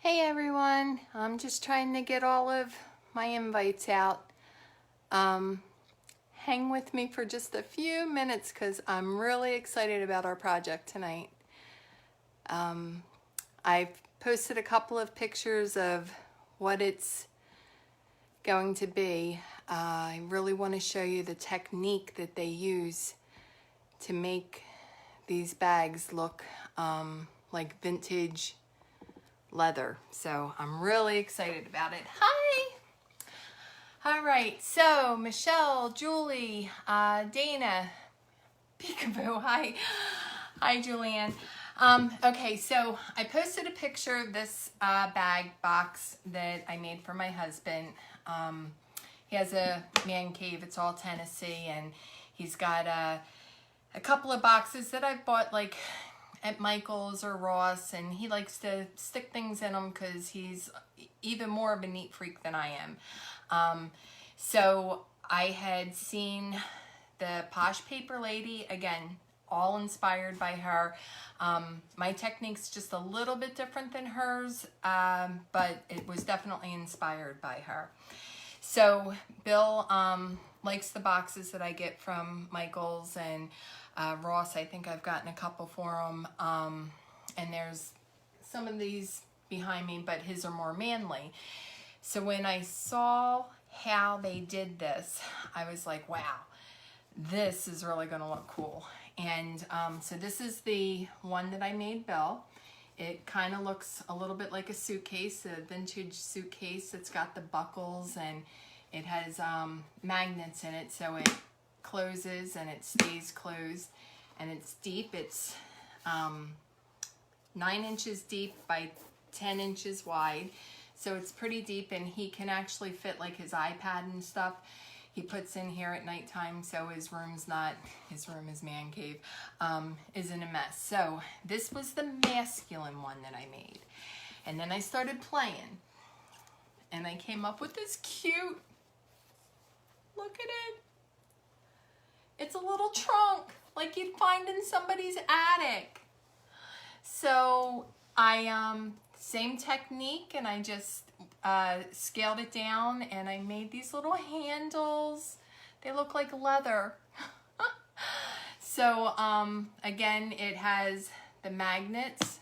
Hey everyone, I'm just trying to get all of my invites out. Hang with me for just a few minutes because I'm really excited about our project tonight. I've posted a couple of pictures of what it's going to be. I really want to show you the technique that they use to make these bags look like vintage leather. So I'm really excited about it. Hi! All right, so Michelle, Julie, Dana, Peekaboo, hi. Hi, Julianne. Okay, so I posted a picture of this bag box that I made for my husband. He has a man cave, it's all Tennessee, and he's got a couple of boxes that I've bought like at Michael's or Ross, and he likes to stick things in them because he's even more of a neat freak than I am. So I had seen the Posh Paper Lady, again, all inspired by her. My technique's just a little bit different than hers, but it was definitely inspired by her. So Bill likes the boxes that I get from Michael's and Ross. I think I've gotten a couple for him. And there's some of these behind me, but his are more manly. So when I saw how they did this, I was like, wow, this is really going to look cool. And so this is the one that I made Bill. It kind of looks a little bit like a suitcase, a vintage suitcase. It's got the buckles and it has magnets in it, so it closes and it stays closed. And it's deep. It's 9 inches deep by 10 inches wide. So it's pretty deep, and he can actually fit like his iPad and stuff. He puts in here at nighttime, so his room is man cave, isn't a mess. So this was the masculine one that I made. And then I started playing, and I came up with this cute, look at it. It's a little trunk, like you'd find in somebody's attic. So I, same technique, and I just scaled it down, and I made these little handles. They look like leather. So again, it has the magnets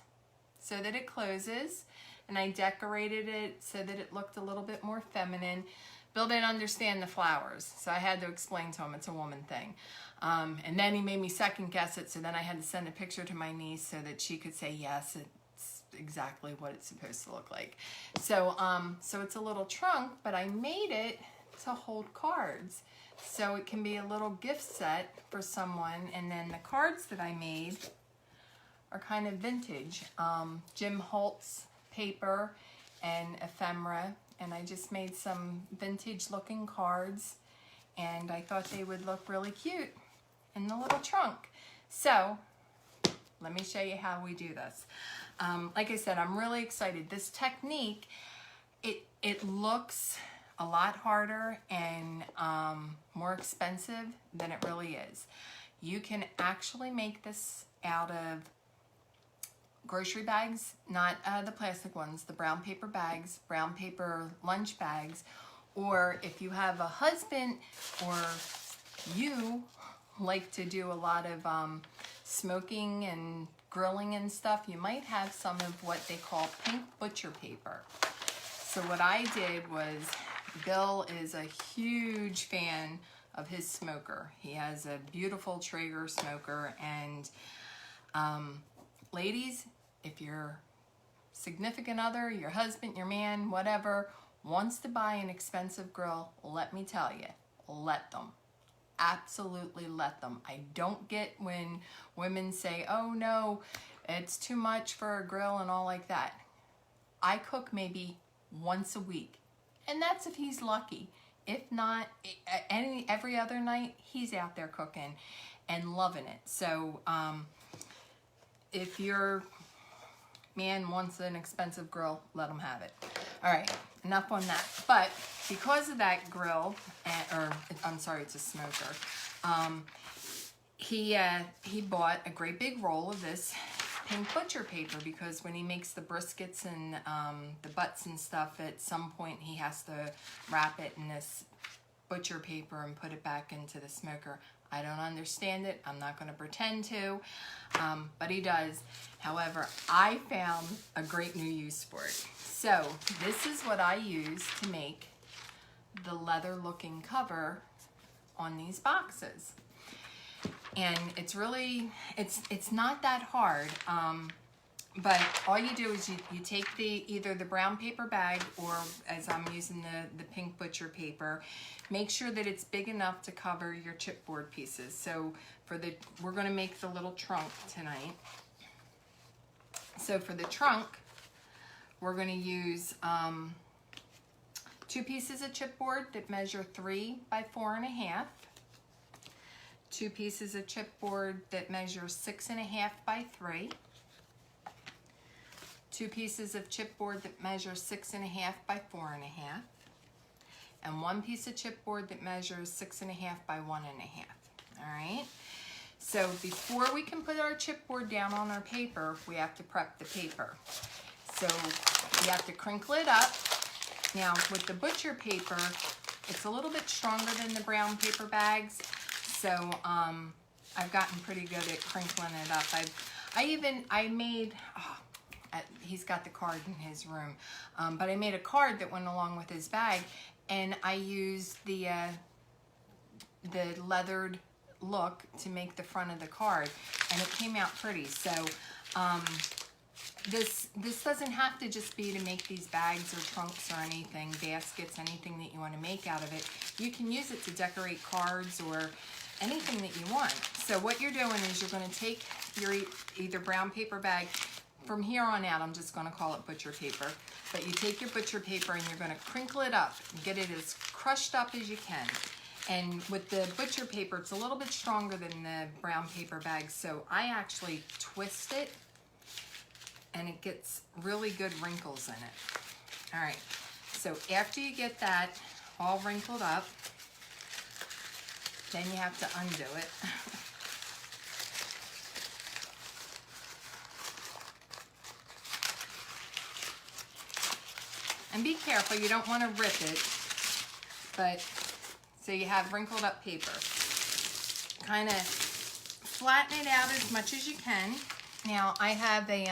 so that it closes, and I decorated it so that it looked a little bit more feminine. Bill didn't understand the flowers, so I had to explain to him it's a woman thing. And then he made me second guess it, so then I had to send a picture to my niece so that she could say, yes, it's exactly what it's supposed to look like. So, so it's a little trunk, but I made it to hold cards. So it can be a little gift set for someone, and then the cards that I made are kind of vintage. Jim Holtz paper and ephemera, and I just made some vintage looking cards, and I thought they would look really cute in the little trunk. So let me show you how we do this. Like I said, I'm really excited. This technique, it looks a lot harder and more expensive than it really is. You can actually make this out of grocery bags, not the plastic ones, the brown paper bags, brown paper lunch bags, or if you have a husband or you like to do a lot of smoking and grilling and stuff, you might have some of what they call pink butcher paper. So what I did was, Bill is a huge fan of his smoker. He has a beautiful Traeger smoker, and ladies, if your significant other, your husband, your man, whatever, wants to buy an expensive grill, let me tell you, let them. Absolutely let them. I don't get when women say, oh no, it's too much for a grill and all like that. I cook maybe once a week, and that's if he's lucky. If not, every other night, he's out there cooking and loving it. So if your man wants an expensive grill, let him have it. All right, enough on that. But because of that grill, I'm sorry, it's a smoker, he bought a great big roll of this pink butcher paper, because when he makes the briskets and the butts and stuff, at some point he has to wrap it in this butcher paper and put it back into the smoker. I don't understand it. I'm not going to pretend to, but he does. However, I found a great new use for it. So this is what I use to make the leather looking cover on these boxes. And it's really, it's not that hard, but all you do is you take either the brown paper bag, or as I'm using the pink butcher paper, make sure that it's big enough to cover your chipboard pieces. So we're gonna make the little trunk tonight. So for the trunk, we're gonna use 2 pieces of chipboard that measure 3 by 4.5. 2 pieces of chipboard that measure 6.5 by 3. 2 pieces of chipboard that measure 6.5 by 4.5. And 1 piece of chipboard that measures 6.5 by 1.5. All right. So before we can put our chipboard down on our paper, we have to prep the paper. So you have to crinkle it up. Now with the butcher paper, it's a little bit stronger than the brown paper bags. So I've gotten pretty good at crinkling it up. I made, he's got the card in his room, but I made a card that went along with his bag, and I used the leathered look to make the front of the card, and it came out pretty. So this doesn't have to just be to make these bags or trunks or anything, baskets, anything that you want to make out of it. You can use it to decorate cards or anything that you want. So what you're doing is you're going to take your either brown paper bag. From here on out, I'm just going to call it butcher paper. But you take your butcher paper and you're going to crinkle it up and get it as crushed up as you can. And with the butcher paper, it's a little bit stronger than the brown paper bag. So I actually twist it, and it gets really good wrinkles in it. All right. So after you get that all wrinkled up, then you have to undo it. And be careful, you don't want to rip it. But, so you have wrinkled up paper. Kind of flatten it out as much as you can. Now, I have a,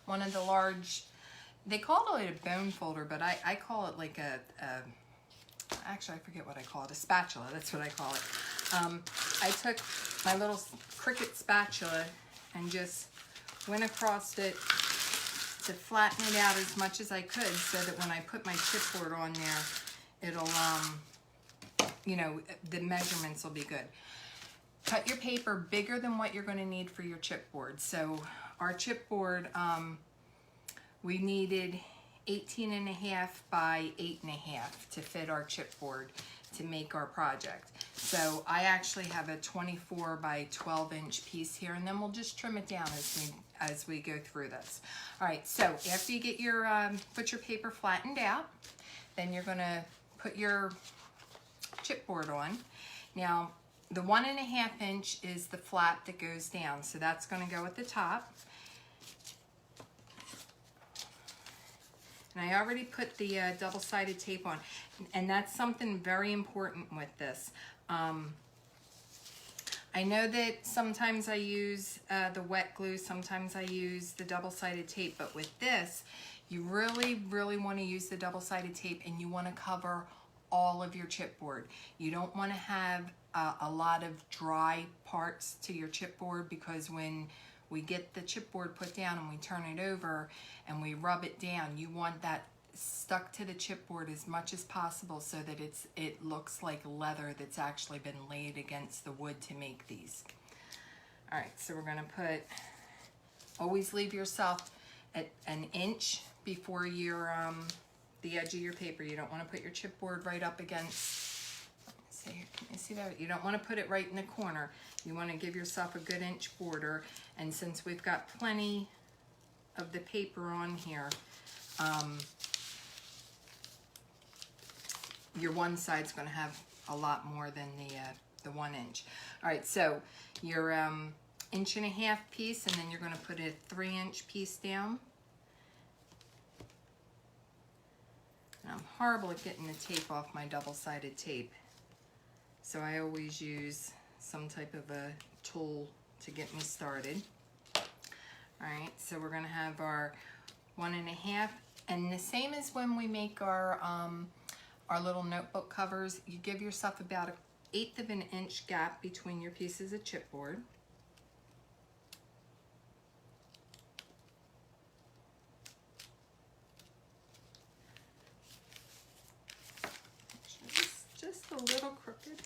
one of the large, they call it a bone folder, but I call it like actually I forget what I call it, a spatula, that's what I call it. I took my little Cricut spatula and just went across it to flatten it out as much as I could, so that when I put my chipboard on there, it'll, you know, the measurements will be good. Cut your paper bigger than what you're going to need for your chipboard. So our chipboard, we needed 18.5 by 8.5 to fit our chipboard to make our project. So I actually have a 24 by 12 inch piece here, and then we'll just trim it down as we go through this. All right, so after you get your butcher paper flattened out, then you're gonna put your chipboard on. Now, the 1.5 inch is the flap that goes down, so that's gonna go at the top. And I already put the double-sided tape on, and that's something very important with this. I know that sometimes I use the wet glue, sometimes I use the double-sided tape, but with this, you really, really want to use the double-sided tape, and you want to cover all of your chipboard. You don't want to have a lot of dry parts to your chipboard, because when we get the chipboard put down and we turn it over and we rub it down, you want that stuck to the chipboard as much as possible, so that it looks like leather that's actually been laid against the wood to make these. All right, so we're gonna put, always leave yourself at 1 inch before your the edge of your paper. You don't want to put your chipboard right up against, see here, can you see that? You don't want to put it right in the corner. You want to give yourself a good inch border, and since we've got plenty of the paper on here, your one side's going to have a lot more than the 1 inch. All right, so your 1.5 inch piece, and then you're going to put a 3-inch piece down. And I'm horrible at getting the tape off my double-sided tape, so I always use some type of a tool to get me started. Alright, so we're going to have our 1.5, and the same as when we make our little notebook covers, you give yourself about 1/8 of an inch gap between your pieces of chipboard. Just a little crooked.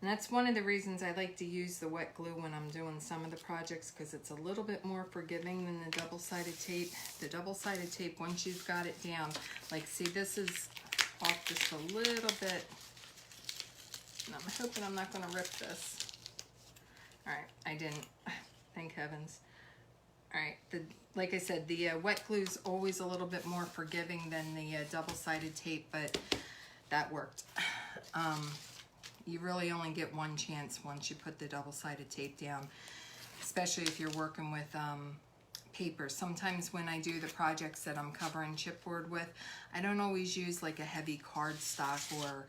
And that's one of the reasons I like to use the wet glue when I'm doing some of the projects, because it's a little bit more forgiving than the double-sided tape. The double-sided tape, once you've got it down, like see, this is off just a little bit. And I'm hoping I'm not going to rip this. Alright, I didn't. Thank heavens. Alright, like I said, the wet glue is always a little bit more forgiving than the double-sided tape, but that worked. You really only get one chance once you put the double-sided tape down, especially if you're working with paper. Sometimes when I do the projects that I'm covering chipboard with, I don't always use like a heavy cardstock or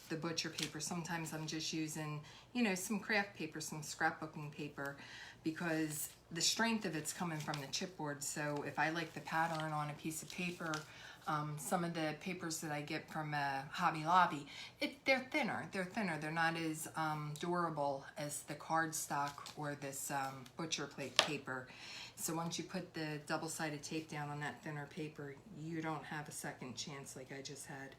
the butcher paper. Sometimes I'm just using, you know, some craft paper, some scrapbooking paper, because the strength of it's coming from the chipboard. So if I like the pattern on a piece of paper, some of the papers that I get from Hobby Lobby, they're thinner. They're not as durable as the cardstock or this butcher plate paper. So once you put the double-sided tape down on that thinner paper, you don't have a second chance like I just had.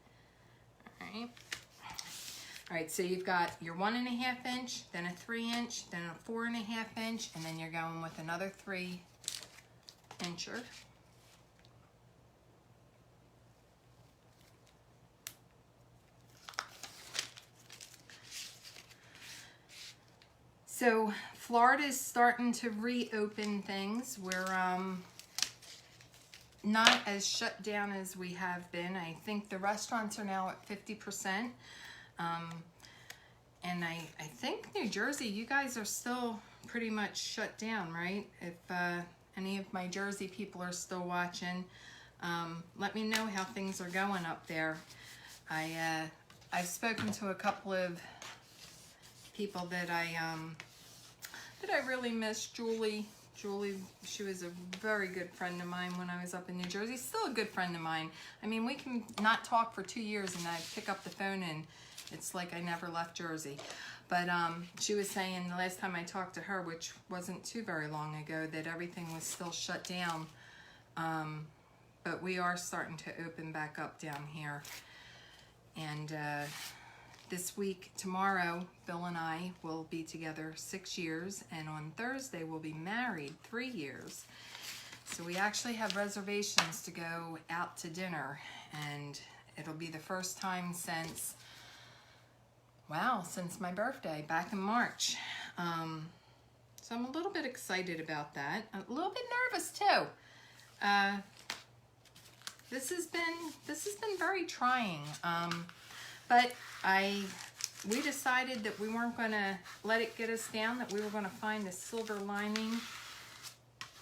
All right, so you've got your 1.5 inch, then a 3-inch, then a 4.5 inch, and then you're going with another 3-incher. So Florida's starting to reopen things. We're not as shut down as we have been. I think the restaurants are now at 50%. And I think New Jersey, you guys are still pretty much shut down, right? If any of my Jersey people are still watching, let me know how things are going up there. I've spoken to a couple of people that I really miss. Julie, she was a very good friend of mine when I was up in New Jersey. Still a good friend of mine. I mean, we can not talk for 2 years and I pick up the phone and it's like I never left Jersey. But she was saying the last time I talked to her, which wasn't too very long ago, that everything was still shut down. But we are starting to open back up down here. And this week, tomorrow, Bill and I will be together 6 years, and on Thursday we'll be married 3 years. So we actually have reservations to go out to dinner, and it'll be the first time since, wow, since my birthday back in March. So I'm a little bit excited about that. I'm a little bit nervous too. This has been very trying. But we decided that we weren't going to let it get us down, that we were going to find the silver lining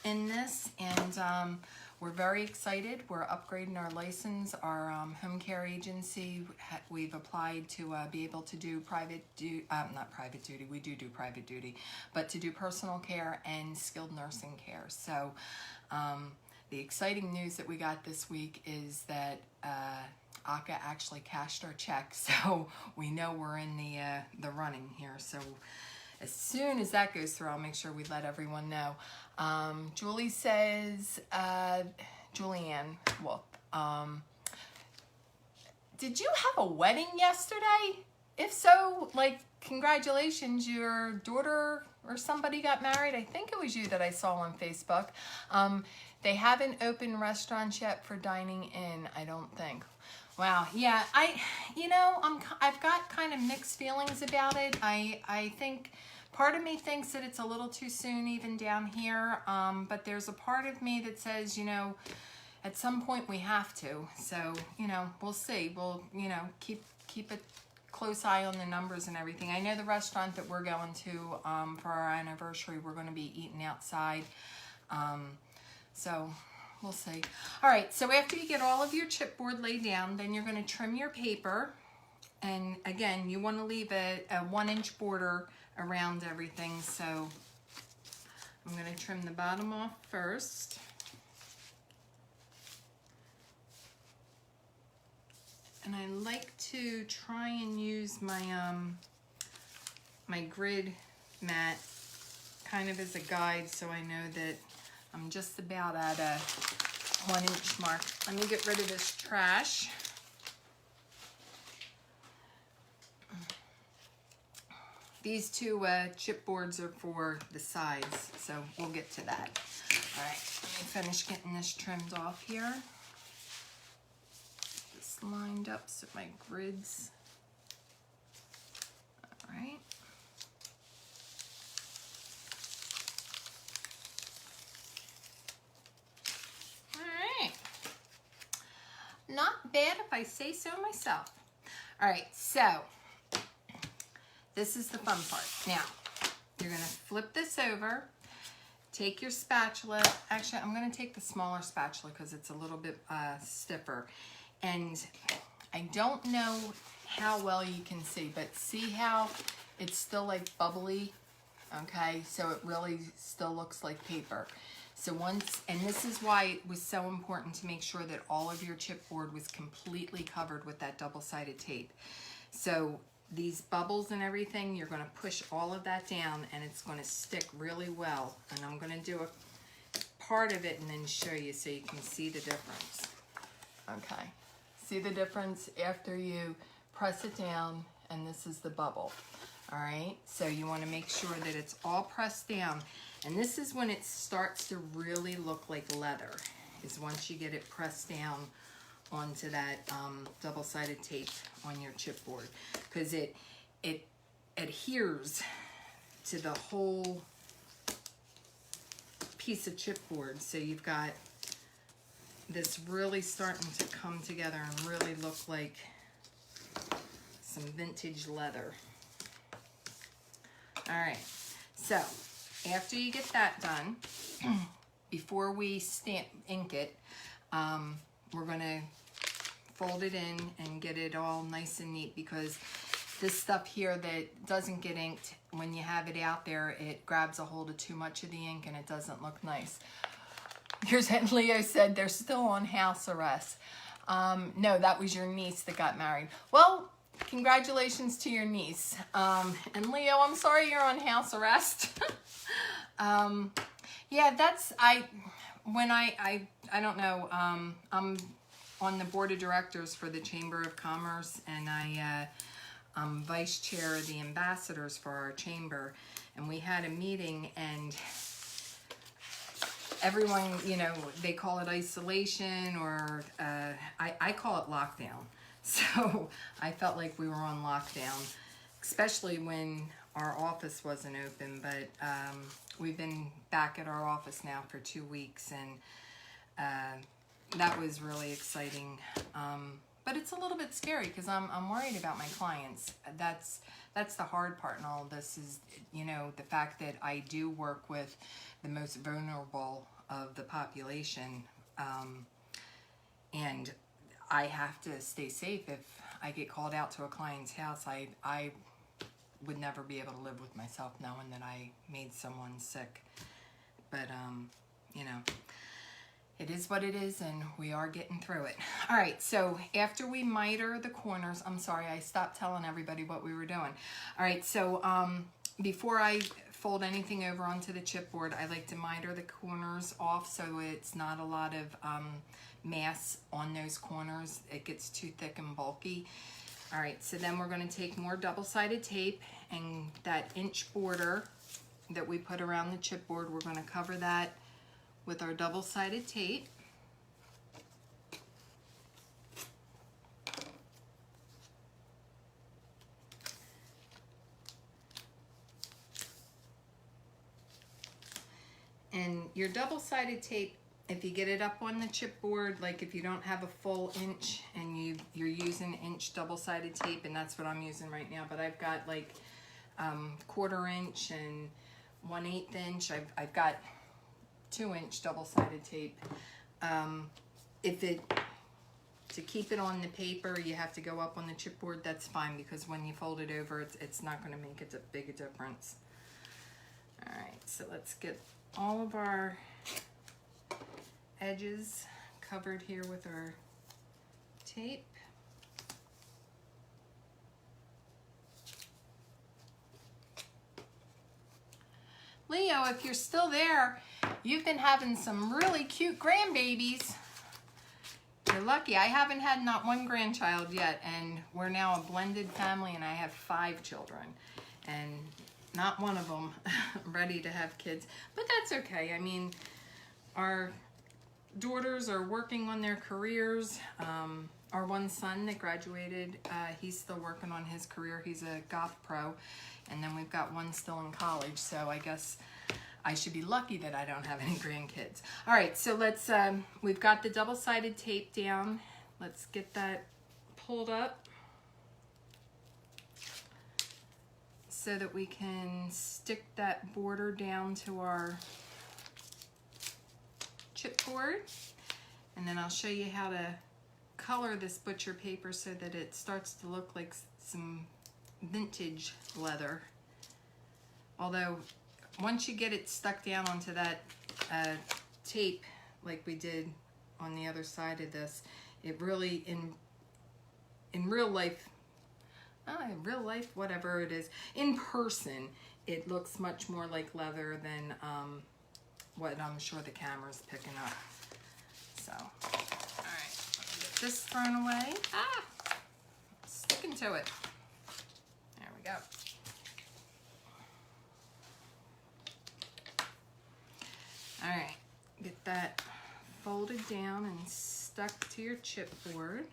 in this, and we're very excited. We're upgrading our license, our home care agency. We've applied to be able to do not private duty, we do private duty, but to do personal care and skilled nursing care. So the exciting news that we got this week is that ACA actually cashed our check, so we know we're in the running here. So as soon as that goes through, I'll make sure we let everyone know. Julie says, Julianne Wolf, did you have a wedding yesterday? If so, like, congratulations, your daughter or somebody got married. I think it was you that I saw on Facebook. They haven't opened restaurants yet for dining in, I don't think. Wow, yeah, I've got kind of mixed feelings about it. I think part of me thinks that it's a little too soon even down here, but there's a part of me that says, at some point we have to. So, we'll see. We'll, keep it close eye on the numbers and everything. I know the restaurant that we're going to for our anniversary, we're going to be eating outside. So we'll see. All right, so after you get all of your chipboard laid down, then you're going to trim your paper. And again, you want to leave a 1-inch border around everything. So I'm going to trim the bottom off first. And I like to try and use my my grid mat kind of as a guide, so I know that I'm just about at a 1-inch mark. Let me get rid of this trash. These two chipboards are for the sides, so we'll get to that. All right, let me finish getting this trimmed off here. This lined up so my grids. All right. All right. Not bad if I say so myself. All right, so this is the fun part. Now, you're gonna flip this over, take your spatula. Actually, I'm gonna take the smaller spatula because it's a little bit stiffer. And I don't know how well you can see, but see how it's still like bubbly? Okay, so it really still looks like paper. So once, and this is why it was so important to make sure that all of your chipboard was completely covered with that double-sided tape. So these bubbles and everything, you're going to push all of that down and it's going to stick really well. And I'm going to do a part of it and then show you so you can see the difference. Okay, see the difference after you press it down, and this is the bubble. All right, so you want to make sure that it's all pressed down, and this is when it starts to really look like leather, is once you get it pressed down onto that double-sided tape on your chipboard, because it adheres to the whole piece of chipboard. So you've got this really starting to come together and really look like some vintage leather. All right, so after you get that done, before we ink it, we're gonna fold it in and get it all nice and neat, because this stuff here that doesn't get inked, when you have it out there, it grabs a hold of too much of the ink and it doesn't look nice. Here's what Leo said, they're still on house arrest. No, that was your niece that got married. Well, congratulations to your niece. And Leo, I'm sorry you're on house arrest. Yeah, that's, I don't know, I'm on the board of directors for the Chamber of Commerce, and I'm vice chair of the ambassadors for our chamber, and we had a meeting, and everyone, you know, they call it isolation, or I call it lockdown. So I felt like we were on lockdown, especially when our office wasn't open, but we've been back at our office now for 2 weeks, and that was really exciting. But it's a little bit scary because I'm worried about my clients. That's the hard part in all of this, is, you know, the fact that I do work with the most vulnerable of the population, and I have to stay safe. If I get called out to a client's house, I would never be able to live with myself knowing that I made someone sick. But, you know, it is what it is, and we are getting through it. All right, so after we miter the corners, I'm sorry, I stopped telling everybody what we were doing. All right, so before I fold anything over onto the chipboard, I like to miter the corners off so it's not a lot of mass on those corners. It gets too thick and bulky. All right, so then we're going to take more double-sided tape, and that inch border that we put around the chipboard, we're going to cover that with our double-sided tape. And your double-sided tape if you get it up on the chipboard, like if you don't have a full inch and you're using inch double-sided tape, and that's what I'm using right now, but I've got like 1/4 inch and 1/8 inch. I've got 2-inch double-sided tape. To keep it on the paper, you have to go up on the chipboard, that's fine, because when you fold it over, it's not going to make a big a difference. All right, so let's get all of our edges covered here with our tape. Leo, if you're still there, you've been having some really cute grandbabies. You're lucky. I haven't had not one grandchild yet, and we're now a blended family, and I have 5 children, and not one of them ready to have kids, but that's okay. I mean, our daughters are working on their careers. Our one son that graduated, he's still working on his career. He's a golf pro, and then we've got one still in college, so I guess I should be lucky that I don't have any grandkids. All right, so let's, we've got the double-sided tape down. Let's get that pulled up so that we can stick that border down to our chipboard. And then I'll show you how to color this butcher paper so that it starts to look like some vintage leather. Although, once you get it stuck down onto that tape, like we did on the other side of this, it really, in real life, whatever it is, in person, it looks much more like leather than what I'm sure the camera's picking up. So, all right, let me get this thrown away. Ah, sticking to it. There we go. All right, get that folded down and stuck to your chipboard.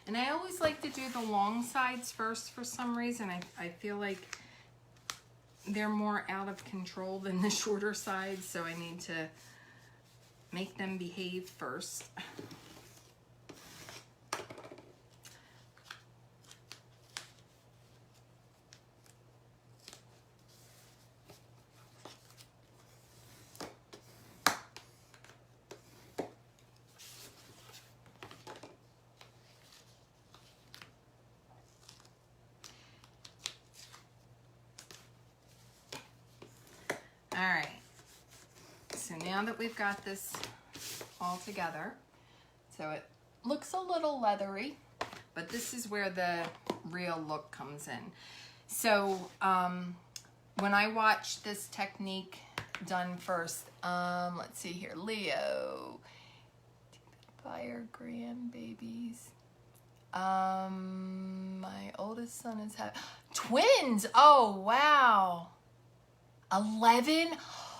And I always like to do the long sides first for some reason. I feel like they're more out of control than the shorter sides, so I need to make them behave first. All right, so now that we've got this all together, so it looks a little leathery, but this is where the real look comes in. So when I watched this technique done first, let's see here, Leo, fire grandbabies. My oldest son is having twins. Oh, wow. 11?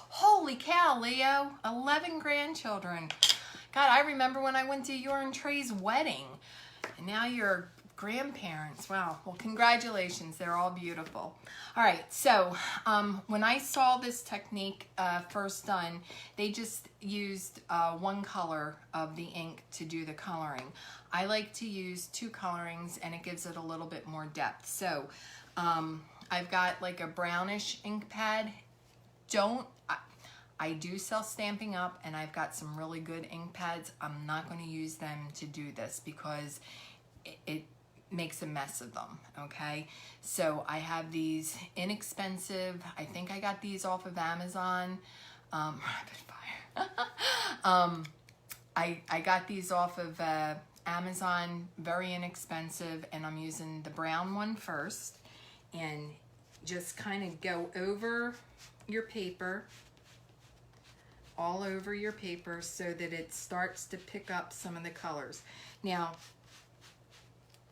Holy cow, Leo. 11 grandchildren. God, I remember when I went to your and Trey's wedding. And now you're grandparents. Wow. Well, congratulations. They're all beautiful. All right. So when I saw this technique first done, they just used one color of the ink to do the coloring. I like to use 2 colorings, and it gives it a little bit more depth. So I've got like a brownish ink pad. I do sell Stampin' Up, and I've got some really good ink pads. I'm not going to use them to do this because it makes a mess of them, okay? So I have these inexpensive, I think I got these off of Amazon, rapid fire. I got these off of Amazon, very inexpensive, and I'm using the brown one first, and just kind of go over your paper, all over your paper, so that it starts to pick up some of the colors. Now,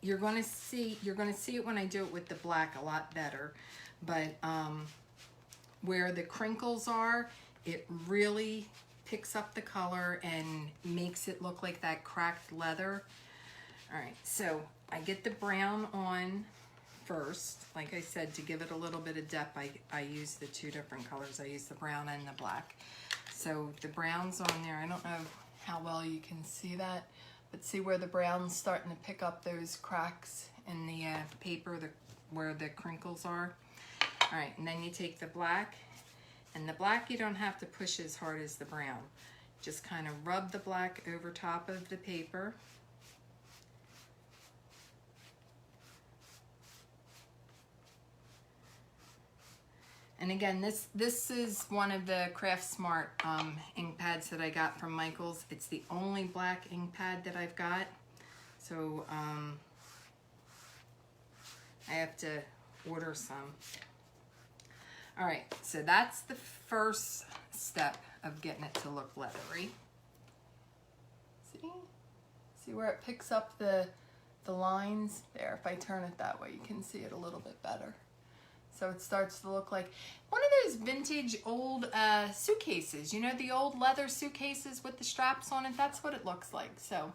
you're going to see it when I do it with the black a lot better, but where the crinkles are, it really picks up the color and makes it look like that cracked leather. All right, so I get the brown on first. Like I said, to give it a little bit of depth, I use the two different colors. I use the brown and the black. So the brown's on there. I don't know how well you can see that, but see where the brown's starting to pick up those cracks in the paper, where the crinkles are. All right, and then you take the black, and the black you don't have to push as hard as the brown. Just kind of rub the black over top of the paper. And again, this is one of the Craft Smart ink pads that I got from Michaels. It's the only black ink pad that I've got. So I have to order some. All right, so that's the first step of getting it to look leathery. See where it picks up the lines there? If I turn it that way, you can see it a little bit better. So it starts to look like one of those vintage old suitcases. You know, the old leather suitcases with the straps on it? That's what it looks like. So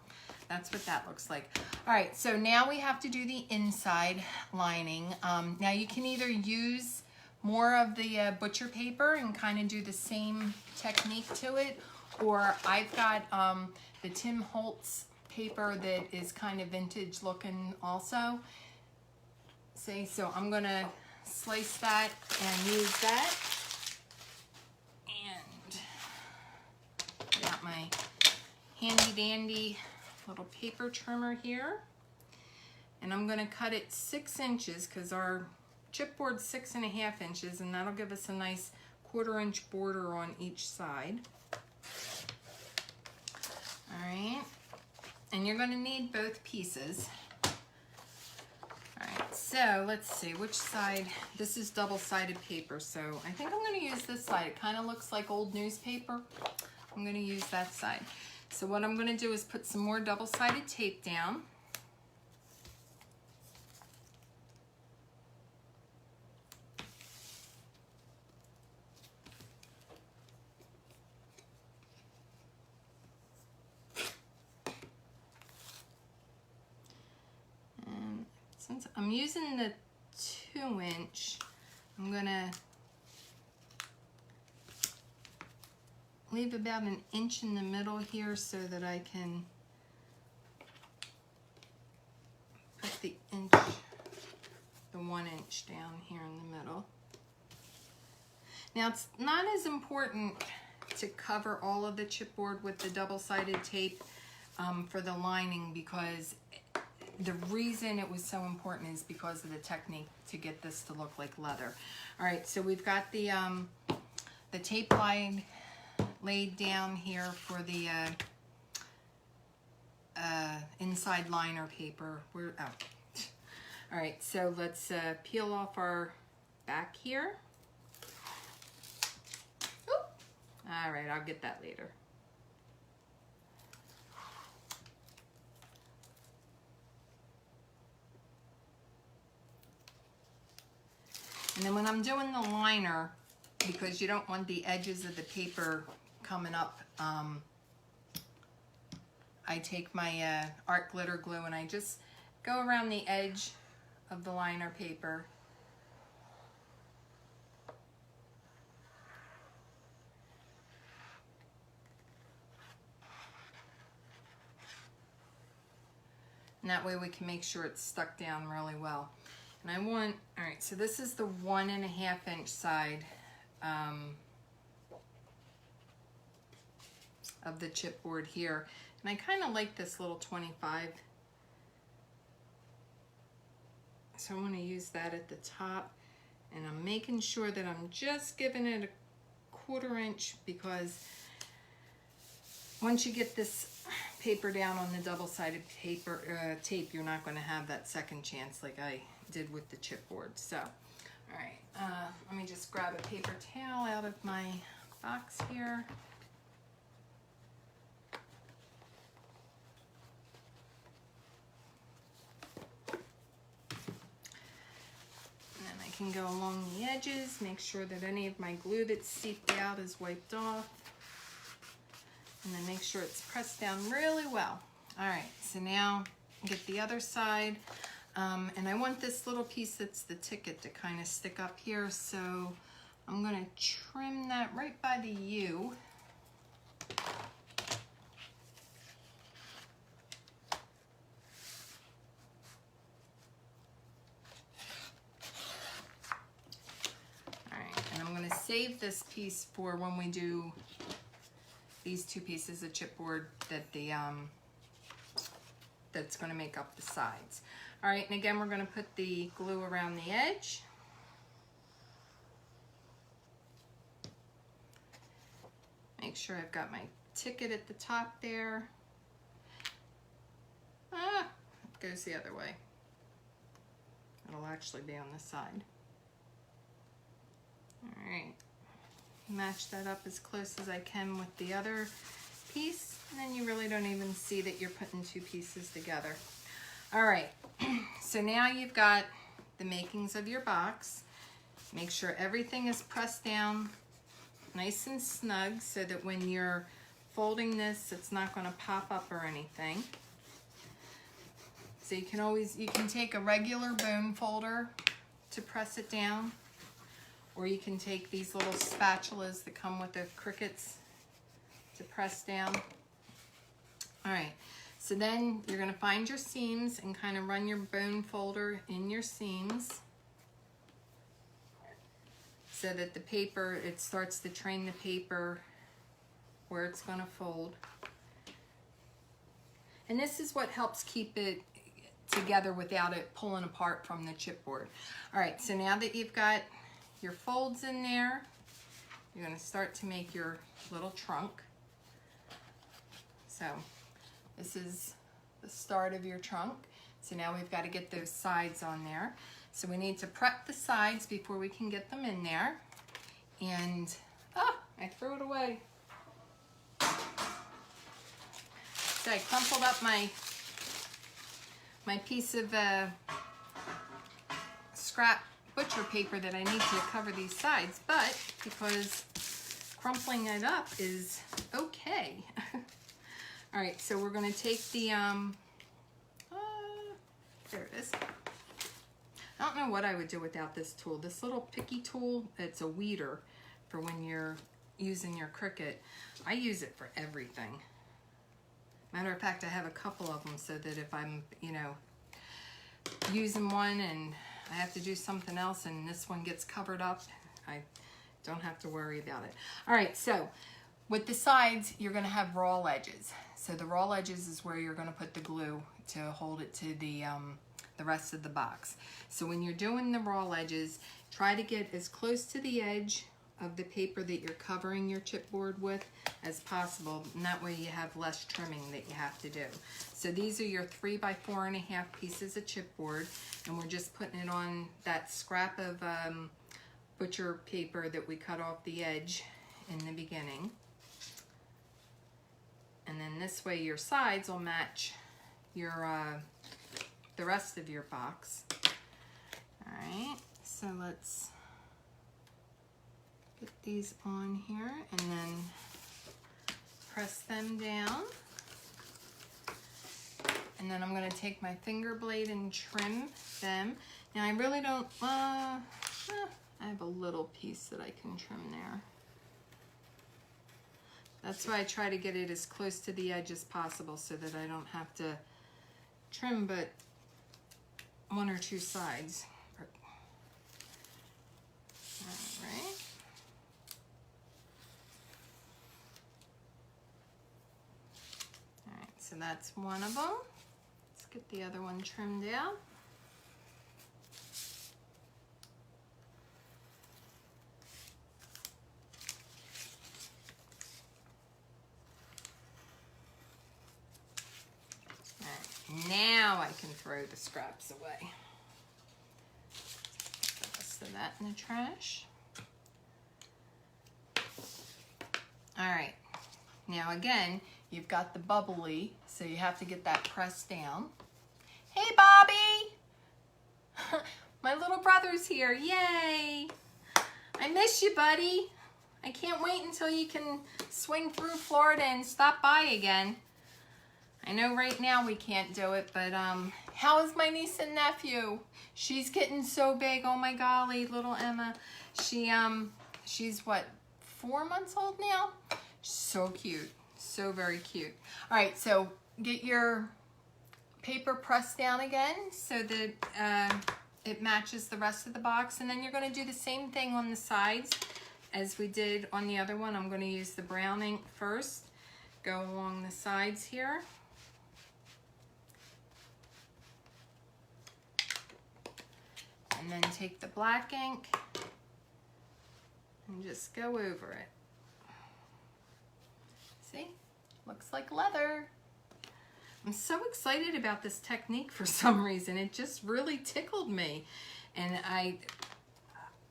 that's what that looks like. All right, so now we have to do the inside lining. Now you can either use more of the butcher paper and kind of do the same technique to it, or I've got the Tim Holtz paper that is kind of vintage looking also. See, so I'm gonna slice that and use that, and got my handy dandy little paper trimmer here, and I'm gonna cut it 6 inches because our chipboard's 6.5 inches, and that'll give us a nice 1/4 inch border on each side. All right, and you're gonna need both pieces. So let's see which side. This is double-sided paper, so I think I'm going to use this side. It kind of looks like old newspaper. I'm going to use that side. So what I'm going to do is put some more double-sided tape down. Since I'm using the 2-inch, I'm gonna leave about 1 inch in the middle here so that I can put the 1 inch down here in the middle. Now it's not as important to cover all of the chipboard with the double-sided tape for the lining, because the reason it was so important is because of the technique to get this to look like leather. All right, so we've got the tape line laid down here for the inside liner paper. All right, so let's peel off our back here. Oop. All right, I'll get that later. And then when I'm doing the liner, because you don't want the edges of the paper coming up, I take my art glitter glue and I just go around the edge of the liner paper. And that way we can make sure it's stuck down really well. And I want, all right, so this is the 1.5 inch side of the chipboard here. And I kind of like this little 25. So I'm going to use that at the top. And I'm making sure that I'm just giving it a 1/4 inch, because once you get this paper down on the double-sided paper tape, you're not going to have that second chance like I did with the chipboard. So, all right, let me just grab a paper towel out of my box here. And then I can go along the edges, make sure that any of my glue that's seeped out is wiped off. And then make sure it's pressed down really well. All right, so now get the other side. And I want this little piece that's the ticket to kind of stick up here, so I'm going to trim that right by the U. Alright, and I'm going to save this piece for when we do these two pieces of chipboard that that's going to make up the sides. All right, and again, we're going to put the glue around the edge. Make sure I've got my ticket at the top there. Ah, it goes the other way. It'll actually be on the side. All right, match that up as close as I can with the other piece, and then you really don't even see that you're putting two pieces together. All right, so now you've got the makings of your box. Make sure everything is pressed down nice and snug so that when you're folding this, it's not going to pop up or anything. So you can take a regular bone folder to press it down, or you can take these little spatulas that come with the Cricuts to press down. All right. So then you're going to find your seams and kind of run your bone folder in your seams so that the paper, it starts to train the paper where it's going to fold. And this is what helps keep it together without it pulling apart from the chipboard. All right, so now that you've got your folds in there, you're going to start to make your little trunk. So this is the start of your trunk. So now we've got to get those sides on there. So we need to prep the sides before we can get them in there. And, I threw it away. So I crumpled up my piece of scrap butcher paper that I need to cover these sides, but because crumpling it up is okay. All right, so we're going to take the, there it is. I don't know what I would do without this tool. This little picky tool, it's a weeder for when you're using your Cricut. I use it for everything. Matter of fact, I have a couple of them so that if I'm, using one and I have to do something else and this one gets covered up, I don't have to worry about it. All right, so with the sides, you're going to have raw edges. So the raw edges is where you're going to put the glue to hold it to the rest of the box. So when you're doing the raw edges, try to get as close to the edge of the paper that you're covering your chipboard with as possible, and that way you have less trimming that you have to do. So these are your 3 by 4.5 pieces of chipboard, and we're just putting it on that scrap of butcher paper that we cut off the edge in the beginning. And then this way your sides will match your the rest of your box. All right, so let's get these on here and then press them down. And then I'm going to take my finger blade and trim them. Now I really don't, I have a little piece that I can trim there. That's why I try to get it as close to the edge as possible so that I don't have to trim but 1 or 2 sides. All right. All right, so that's one of them. Let's get the other one trimmed out. Now I can throw the scraps away. Put the rest of that in the trash. All right, now again, you've got the bubbly, so you have to get that pressed down. Hey, Bobby! My little brother's here, yay! I miss you, buddy. I can't wait until you can swing through Florida and stop by again. I know right now we can't do it, but How is my niece and nephew? She's getting so big. Oh my golly, little Emma. She's what, 4 months old now? So cute. So very cute. All right, so get your paper pressed down again so that it matches the rest of the box. And then you're going to do the same thing on the sides as we did on the other one. I'm going to use the brown ink first. Go along the sides here. And then take the black ink and just go over it. See? Looks like leather. I'm so excited about this technique for some reason. It just really tickled me. And I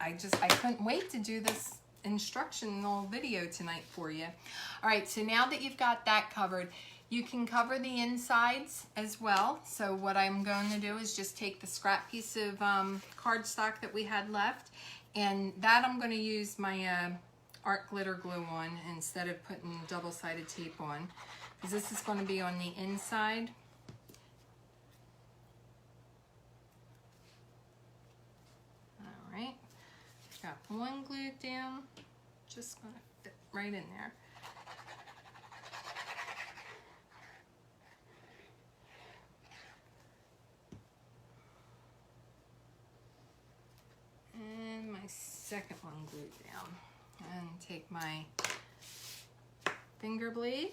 couldn't wait to do this instructional video tonight for you. All right, so now that you've got that covered, you can cover the insides as well. So what I'm going to do is just take the scrap piece of cardstock that we had left, and that I'm going to use my art glitter glue on instead of putting double-sided tape on, because this is going to be on the inside. All right, got one glued down, just going to fit right in there. And my second one glued down. And take my finger blade.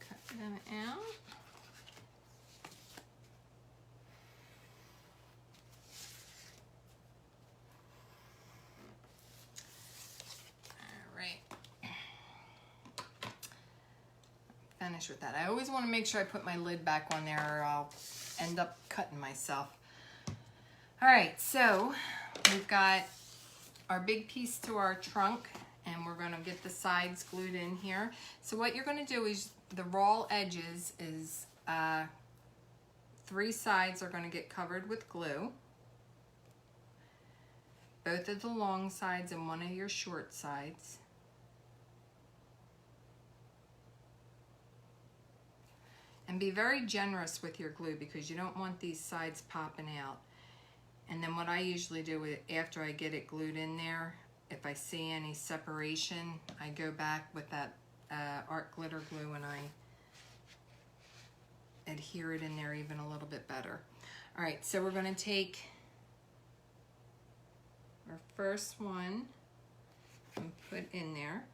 Cut them out. All right. Finish with that. I always want to make sure I put my lid back on there or I'll end up cutting myself. All right, so we've got our big piece to our trunk, and we're going to get the sides glued in here. So what you're going to do is the raw edges is 3 sides are going to get covered with glue. Both of the long sides and one of your short sides. And be very generous with your glue because you don't want these sides popping out. And then what I usually do after I get it glued in there, if I see any separation, I go back with that art glitter glue and I adhere it in there even a little bit better. All right, so we're going to take our first one and put in there.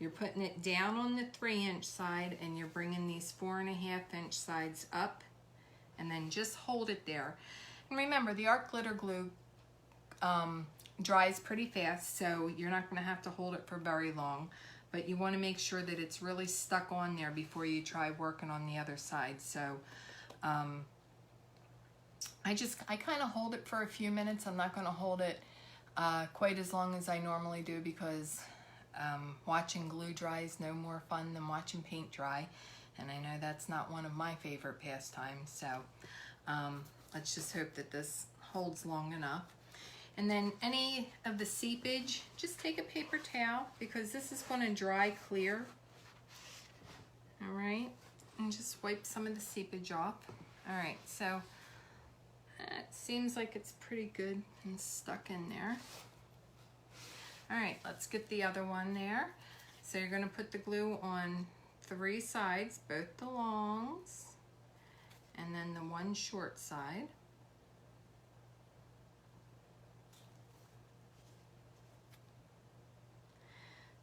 You're putting it down on the 3-inch side and you're bringing these 4.5-inch sides up and then just hold it there. And remember, the art glitter glue dries pretty fast, so you're not going to have to hold it for very long, but you want to make sure that it's really stuck on there before you try working on the other side. So I kind of hold it for a few minutes. I'm not going to hold it quite as long as I normally do because watching glue dry is no more fun than watching paint dry, and I know that's not one of my favorite pastimes, so let's just hope that this holds long enough. And then any of the seepage, just take a paper towel because this is going to dry clear. All right, and just wipe some of the seepage off. All right, so it seems like it's pretty good and stuck in there. All right, let's get the other one there. So you're going to put the glue on 3 sides, both the longs, and then the one short side.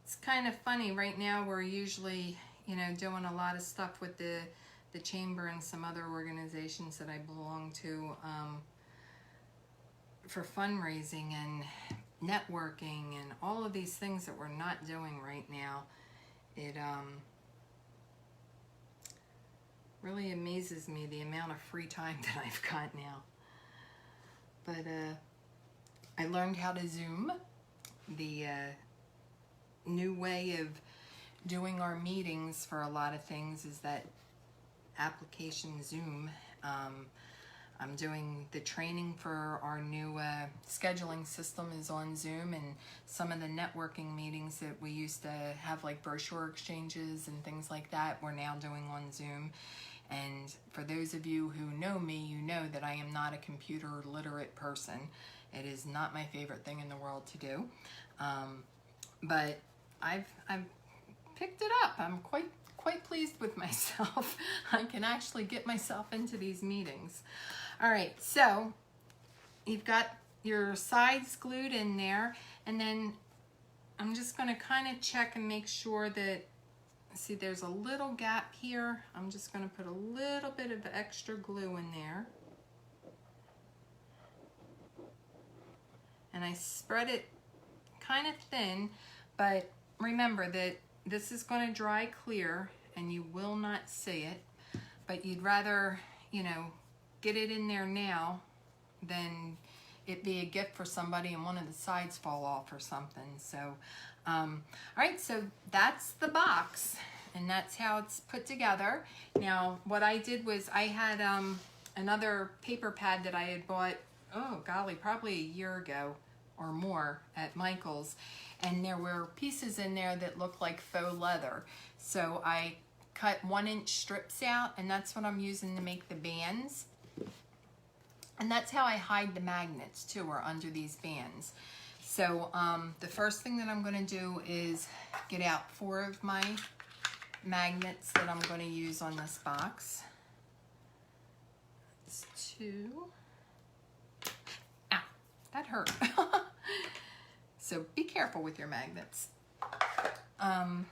It's kind of funny, right now we're usually, doing a lot of stuff with the chamber and some other organizations that I belong to for fundraising and networking and all of these things that we're not doing right now. It really amazes me the amount of free time that I've got now. But I learned how to Zoom, the new way of doing our meetings for a lot of things is that application Zoom. I'm doing the training for our new scheduling system is on Zoom, and some of the networking meetings that we used to have, like brochure exchanges and things like that, we're now doing on Zoom. And for those of you who know me, you know that I am not a computer literate person. It is not my favorite thing in the world to do. But I've picked it up. I'm quite pleased with myself. I can actually get myself into these meetings. All right, so you've got your sides glued in there, and then I'm just going to kind of check and make sure that, see, there's a little gap here. I'm just going to put a little bit of extra glue in there. And I spread it kind of thin, but remember that this is going to dry clear and you will not see it, but you'd rather, you know, get it in there now than it be a gift for somebody and one of the sides fall off or something. So, all right, so that's the box and that's how it's put together. Now, what I did was I had another paper pad that I had bought, oh golly, probably a year ago or more at Michael's, and there were pieces in there that looked like faux leather. So I cut 1-inch strips out, and that's what I'm using to make the bands. And that's how I hide the magnets too, or under these bands. So the first thing that I'm going to do is get out 4 of my magnets that I'm going to use on this box. It's 2. Ow, that hurt. So be careful with your magnets. All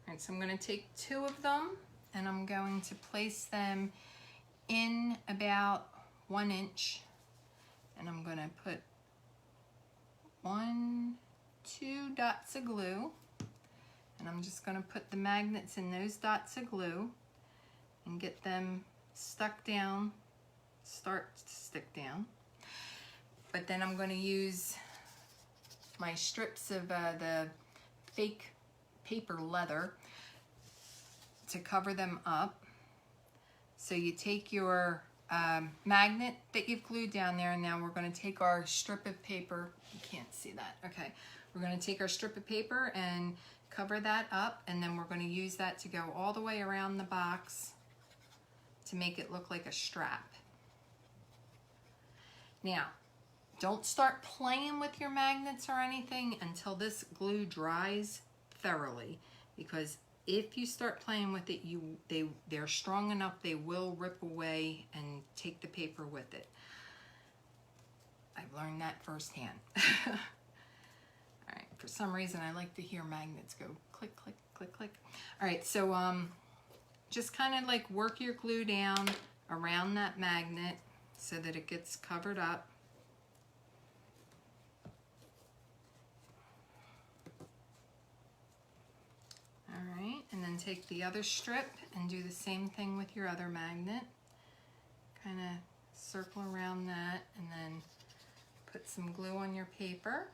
right, so I'm going to take 2 of them and I'm going to place them in about 1 inch, and I'm going to put 1, 2 dots of glue, and I'm just going to put the magnets in those dots of glue and get them stuck down, start to stick down. But then I'm going to use my strips of the fake paper leather to cover them up. So you take your magnet that you've glued down there, and now we're going to take our strip of paper. You can't see that. Okay. We're going to take our strip of paper and cover that up, and then we're going to use that to go all the way around the box to make it look like a strap. Now, don't start playing with your magnets or anything until this glue dries thoroughly, because if you start playing with it, they're strong enough, they will rip away and take the paper with it. I've learned that firsthand. All right, for some reason I like to hear magnets go click, click, click, click. All right, so just kind of like work your glue down around that magnet so that it gets covered up. All right, and then take the other strip and do the same thing with your other magnet. Kind of circle around that and then put some glue on your paper.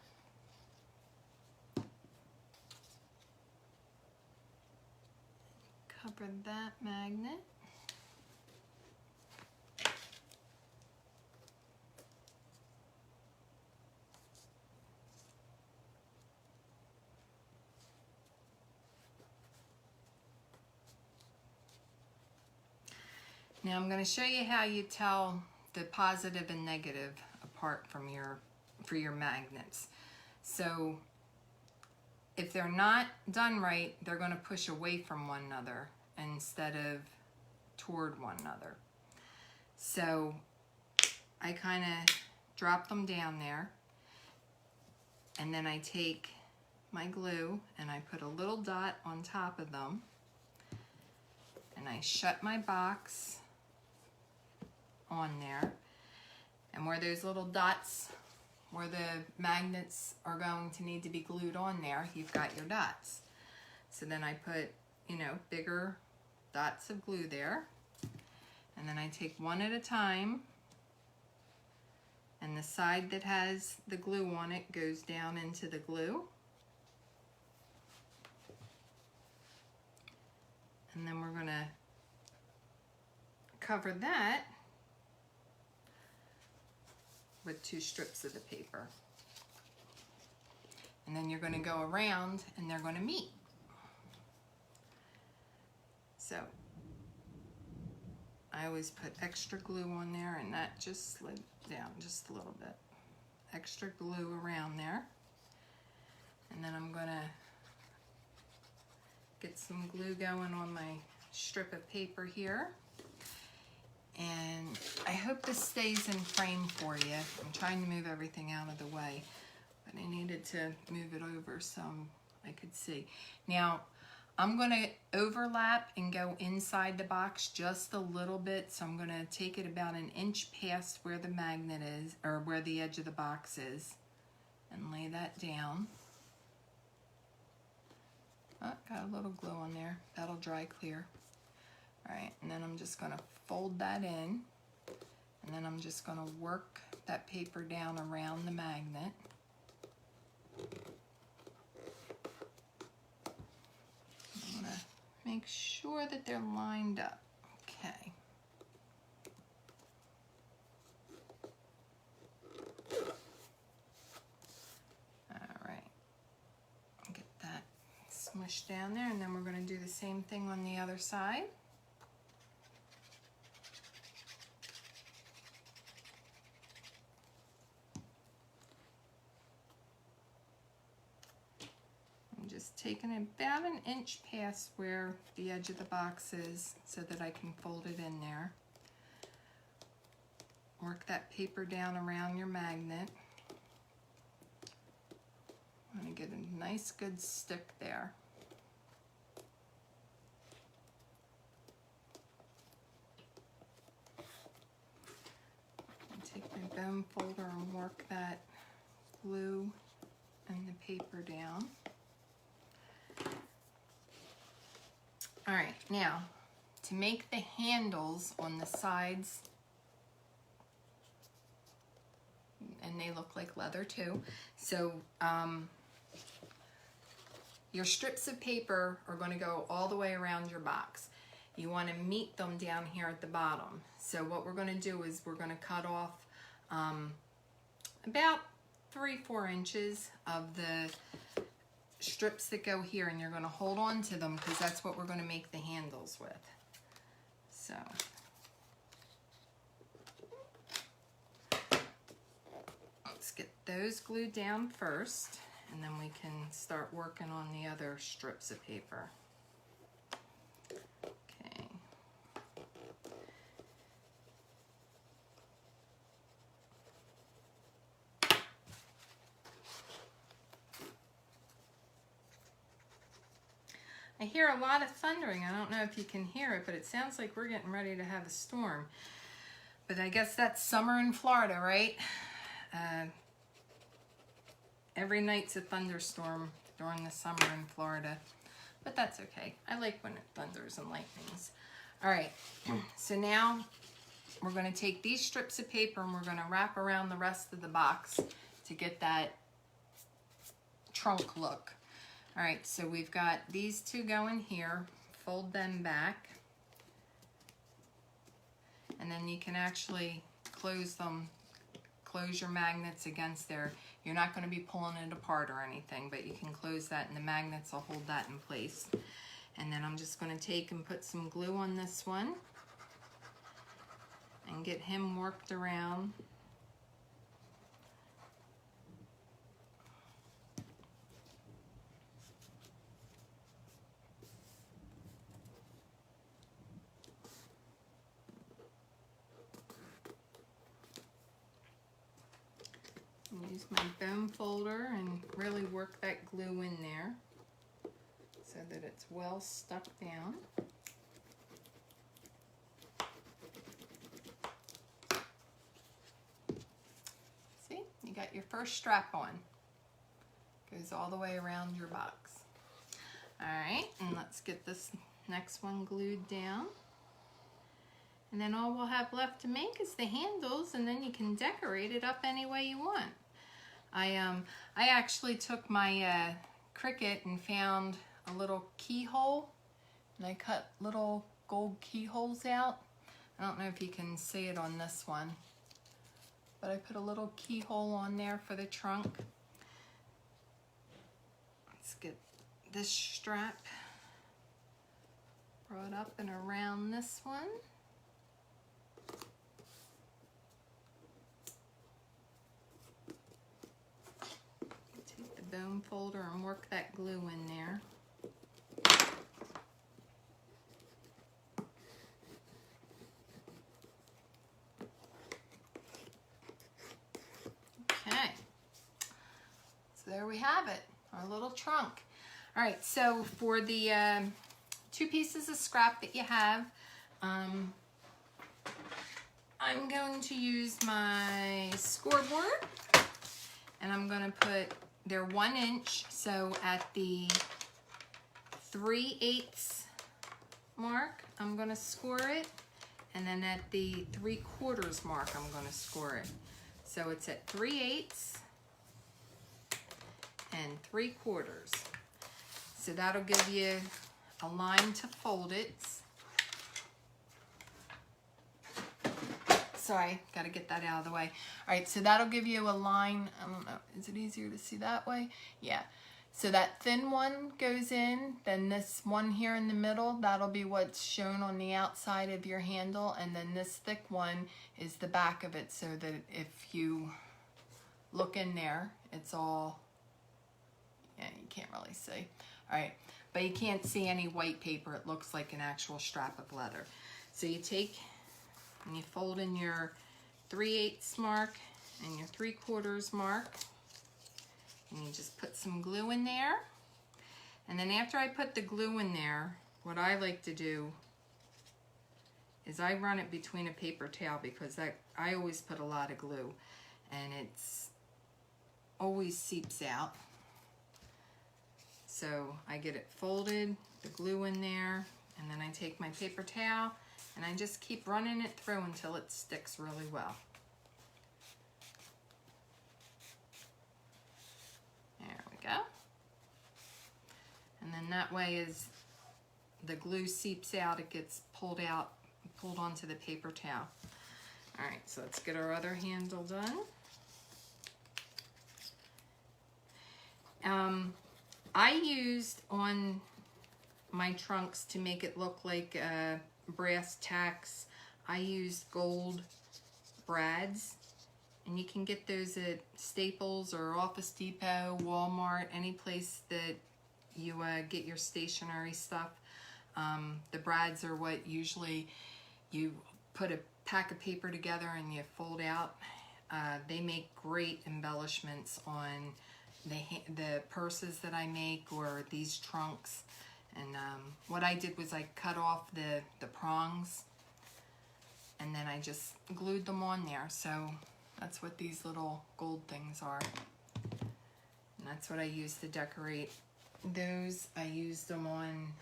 Cover that magnet. Now I'm going to show you how you tell the positive and negative apart from for your magnets. So if they're not done right, they're going to push away from one another instead of toward one another. So I kind of drop them down there, and then I take my glue and I put a little dot on top of them, and I shut my box on there, and where those little dots where the magnets are going to need to be glued on there, you've got your dots. So then I put, you know, bigger dots of glue there, and then I take one at a time, and the side that has the glue on it goes down into the glue, and then we're going to cover that with 2 strips of the paper. And then you're going to go around and they're going to meet. So I always put extra glue on there, and that just slid down just a little bit. Extra glue around there. And then I'm going to get some glue going on my strip of paper here. And I hope this stays in frame for you. I'm trying to move everything out of the way, but I needed to move it over so I could see. Now, I'm going to overlap and go inside the box just a little bit. So I'm going to take it about an inch past where the magnet is, or where the edge of the box is, and lay that down. Oh, got a little glue on there. That'll dry clear. All right, and then I'm just going to fold that in, and then I'm just going to work that paper down around the magnet. I'm going to make sure that they're lined up. Okay. All right. Get that smushed down there, and then we're going to do the same thing on the other side. Just taking about an inch past where the edge of the box is so that I can fold it in there. Work that paper down around your magnet. I'm going to get a nice good stick there. Take my bone folder and work that glue and the paper down. All right, now to make the handles on the sides, and they look like leather too, so your strips of paper are going to go all the way around your box. You want to meet them down here at the bottom. So what we're going to do is we're going to cut off about 3-4 inches of the strips that go here, and you're going to hold on to them because that's what we're going to make the handles with. So let's get those glued down first, and then we can start working on the other strips of paper. Okay. I hear a lot of thundering. I don't know if you can hear it, but it sounds like we're getting ready to have a storm. But I guess that's summer in Florida, right? Every night's a thunderstorm during the summer in Florida. But that's okay. I like when it thunders and lightnings. All right, so now we're going to take these strips of paper and we're going to wrap around the rest of the box to get that trunk look. All right, so we've got these 2 going here. Fold them back. And then you can actually close them, close your magnets against there. You're not going to be pulling it apart or anything, but you can close that and the magnets will hold that in place. And then I'm just going to take and put some glue on this one and get him worked around. Use my bone folder and really work that glue in there so that it's well stuck down. See, you got your first strap on. Goes all the way around your box. All right, and let's get this next one glued down. And then all we'll have left to make is the handles, and then you can decorate it up any way you want. I actually took my Cricut and found a little keyhole, and I cut little gold keyholes out. I don't know if you can see it on this one, but I put a little keyhole on there for the trunk. Let's get this strap brought up and around this one. Take the bone folder and work that glue in there. Okay, so there we have it, our little trunk. All right, so for the 2 pieces of scrap that you have, I'm going to use my scoreboard, and I'm going to put, they're 1 inch, so at the 3/8 mark, I'm going to score it, and then at the 3/4 mark, I'm going to score it. So it's at 3/8 and 3/4. So that'll give you a line to fold it. Sorry, gotta get that out of the way. All right, so that'll give you a line. I don't know, is it easier to see that way? Yeah. So that thin one goes in, then this one here in the middle, that'll be what's shown on the outside of your handle, and then this thick one is the back of it, so that if you look in there, it's all, yeah, you can't really see. All right, but you can't see any white paper. It looks like an actual strap of leather. So you take and you fold in your 3/8 mark and your 3/4 mark, and you just put some glue in there. And then after I put the glue in there, what I like to do is I run it between a paper towel, because I always put a lot of glue and it's always seeps out. So I get it folded, the glue in there, and then I take my paper towel and I just keep running it through until it sticks really well. There we go. And then that way, as the glue seeps out, it gets pulled onto the paper towel. All right, so let's get our other handle done. I used on my trunks, to make it look like brass tacks, I used gold brads, and you can get those at Staples or Office Depot, Walmart, any place that you get your stationery stuff. The brads are what usually you put a pack of paper together and you fold out. They make great embellishments on the purses that I make, or these trunks. And what I did was I cut off the prongs, and then I just glued them on there. So that's what these little gold things are. And that's what I used to decorate those. I used them on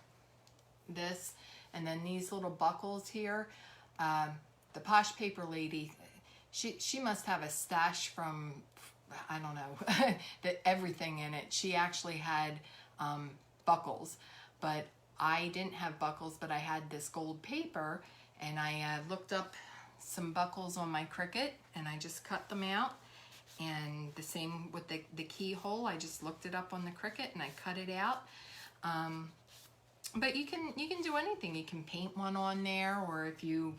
this. And then these little buckles here, the Posh Paper Lady, she must have a stash from, I don't know, everything in it. She actually had buckles, but I didn't have buckles, but I had this gold paper, and I looked up some buckles on my Cricut, and I just cut them out. And the same with the keyhole, I just looked it up on the Cricut and I cut it out. But you can do anything. You can paint one on there, or if you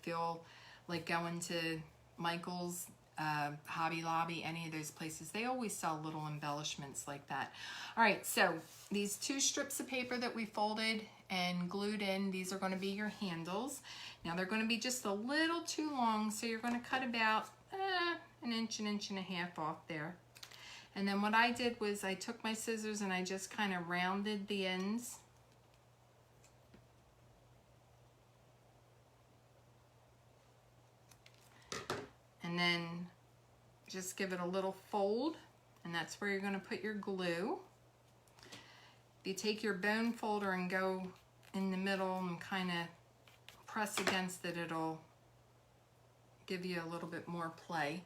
feel like going to Michael's, Hobby Lobby, any of those places, they always sell little embellishments like that. All right, so these 2 strips of paper that we folded and glued in, these are going to be your handles. Now they're going to be just a little too long, so you're going to cut about an inch and a half off there. And then what I did was I took my scissors and I just kind of rounded the ends. And then just give it a little fold, and that's where you're going to put your glue. If you take your bone folder and go in the middle and kind of press against it, it'll give you a little bit more play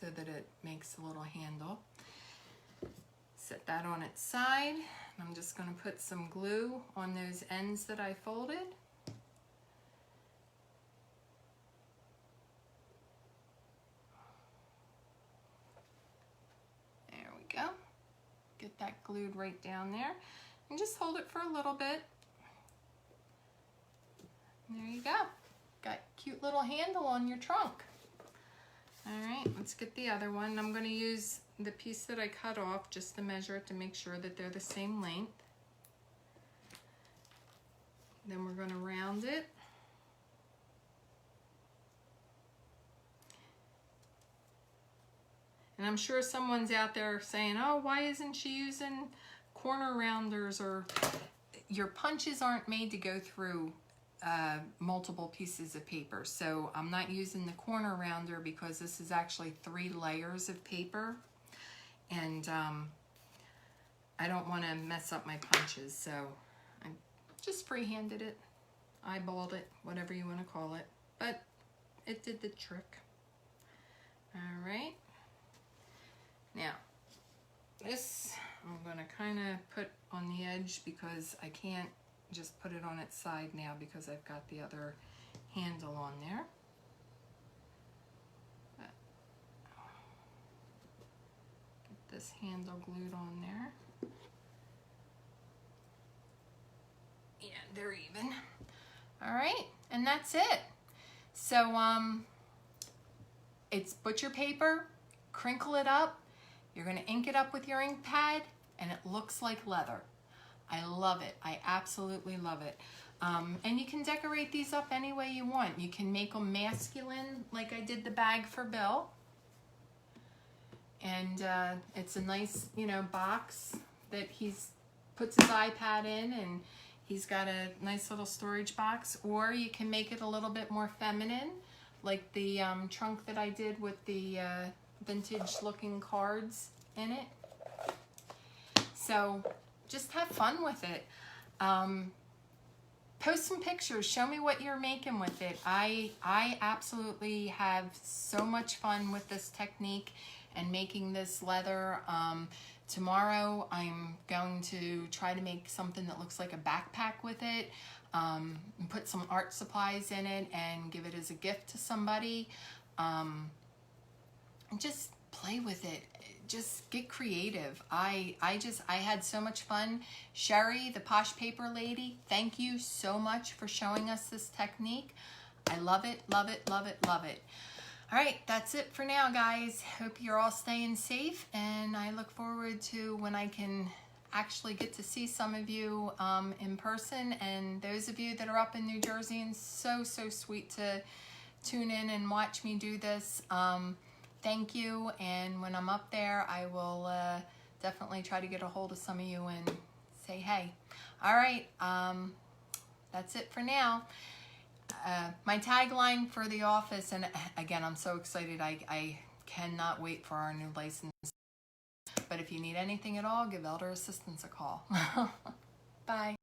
so that it makes a little handle. Set that on its side. I'm just going to put some glue on those ends that I folded. glued right down there. And just hold it for a little bit. And there you go. Got a cute little handle on your trunk. All right, let's get the other one. I'm going to use the piece that I cut off just to measure it to make sure that they're the same length. Then we're going to round it. And I'm sure someone's out there saying, oh, why isn't she using corner rounders? Or your punches aren't made to go through multiple pieces of paper. So I'm not using the corner rounder because this is actually 3 layers of paper. And I don't want to mess up my punches. So I just freehanded it, eyeballed it, whatever you want to call it. But it did the trick. All right. Now, this I'm going to kind of put on the edge because I can't just put it on its side now because I've got the other handle on there. But get this handle glued on there. Yeah, they're even. All right, and that's it. So it's butcher paper, crinkle it up. You're going to ink it up with your ink pad, and it looks like leather. I love it. I absolutely love it. And you can decorate these up any way you want. You can make them masculine, like I did the bag for Bill. And it's a nice, you know, box that he's puts his iPad in, and he's got a nice little storage box. Or you can make it a little bit more feminine, like the trunk that I did with the vintage looking cards in it. So just have fun with it. Post some pictures, show me what you're making with it. I absolutely have so much fun with this technique and making this leather. Tomorrow I'm going to try to make something that looks like a backpack with it, and put some art supplies in it and give it as a gift to somebody. Just play with it. Just get creative. I had so much fun. Sherry, the Posh Paper Lady, thank you so much for showing us this technique. I love it, love it, love it, love it. All right, that's it for now, guys. Hope you're all staying safe, and I look forward to when I can actually get to see some of you in person, and those of you that are up in New Jersey, and so sweet to tune in and watch me do this. Thank you, and when I'm up there, I will definitely try to get a hold of some of you and say hey. All right, that's it for now. My tagline for the office, and again, I'm so excited. I cannot wait for our new license. But if you need anything at all, give Elder Assistance a call. Bye.